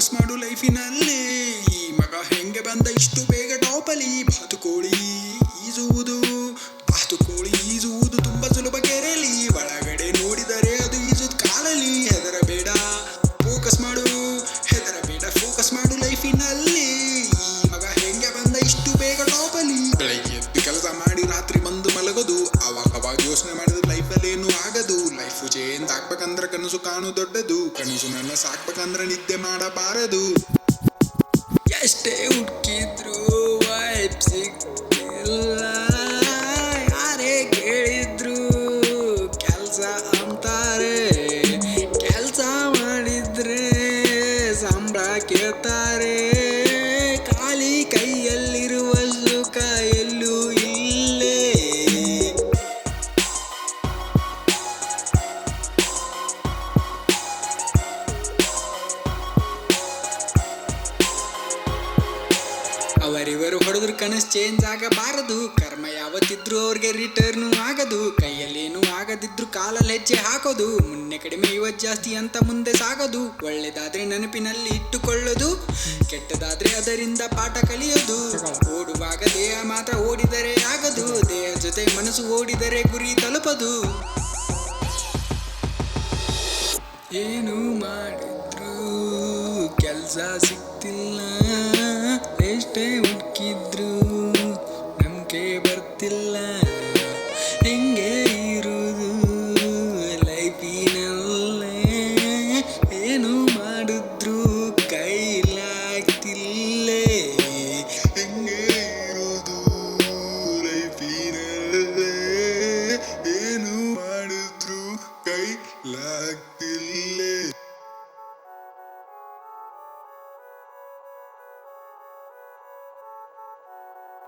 Focus ಮಾಡು ಲೈಫಿನಲ್ಲಿ. ಈ ಮಗ ಹೆಂಗೆ ಬಂದ ಇಷ್ಟು ಬೇಗ ಟಾಪಲಿ. ಬಾತುಕೋಳಿ ಈಜುವುದು ತುಂಬಾ ಸುಲಭ ಕೆರೆಯಲ್ಲಿ. ಒಳಗಡೆ ನೋಡಿದರೆ ಅದು ಈಜುದು ಕಾಲಲ್ಲಿ. ಹೆದರಬೇಡ ಫೋಕಸ್ ಮಾಡು ಲೈಫಿನಲ್ಲಿ. ಈ ಮಗ ಹೆಂಗೆ ಬಂದ ಇಷ್ಟು ಬೇಗ ಟಾಪಲಿ. ಬೆಳಗ್ಗೆ ಎದ್ದು ಕೆಲಸ ಮಾಡಿ ರಾತ್ರಿ ಬಂದು ಮಲಗೋದು. ಅವಾಗ ಯೋಚನೆ ಮಾಡಿದ್ರೆ ಲೈಫಲ್ಲಿ ಏನು ಆಗದು. ಲೈಫ್ ಚೇಂಜ್ ಆಗ್ಬೇಕಂದ್ರೆ ಕನಸು ಕಾಣು ದೊಡ್ಡದು. ಕನಸು ನನ್ನ ಸಾಕ್ಬೇಕಂದ್ರೆ ನಿದ್ದೆ ಮಾಡಬಾರದು. ಎಷ್ಟೇ ಹುಡುಕಿದ್ರು ವೈಬ್ ಸಿಗ್ತಿಲ್ಲ. ಯಾರೇ ಕೇಳಿದ್ರು ಕೆಲ್ಸ ಅಂತಾರೆ. ಕೆಲ್ಸ ಮಾಡಿದ್ರೆ ಸಂಬಳ ಕೇಳ್ತಾರೆ. ಖಾಲಿ ಕೈಯಲ್ಲಿರುವ ಸುಖ ಎಲ್ಲೂ ಇಲ್ಲೇ. ಅವರಿವರು ಹೊಡೆದ್ರು ಕನಸು ಚೇಂಜ್ ಆಗಬಾರದು. ಕರ್ಮ ಯಾವತ್ತಿದ್ರು ಅವ್ರಿಗೆ ರಿಟರ್ನು ಆಗದು. ಕೈಯಲ್ಲೇನು ಆಗದಿದ್ರು ಕಾಲಲ್ಲಿ ಹೆಜ್ಜೆ ಹಾಕೋದು. ಮುನ್ನೆ ಕಡಿಮೆ ಇವತ್ತು ಜಾಸ್ತಿ ಅಂತ ಮುಂದೆ ಸಾಗೋದು. ಒಳ್ಳೆದಾದ್ರೆ ನೆನಪಿನಲ್ಲಿ ಇಟ್ಟುಕೊಳ್ಳೋದು, ಕೆಟ್ಟದಾದ್ರೆ ಅದರಿಂದ ಪಾಠ ಕಲಿಯೋದು. ಓಡುವಾಗ ದೇಹ ಮಾತ್ರ ಓಡಿದರೆ ಆಗದು. ದೇಹ ಜೊತೆ ಮನಸ್ಸು ಓಡಿದರೆ ಗುರಿ ತಲುಪದು. ಏನು ಮಾಡಿದ್ರು ಕೆಲಸ ಸಿಗ್ತಿಲ್ಲ. ಎಷ್ಟೇ ಹುಡುಕಿದ್ರು ನಂಬಿಕೆ ಬರ್ತಿಲ್ಲ.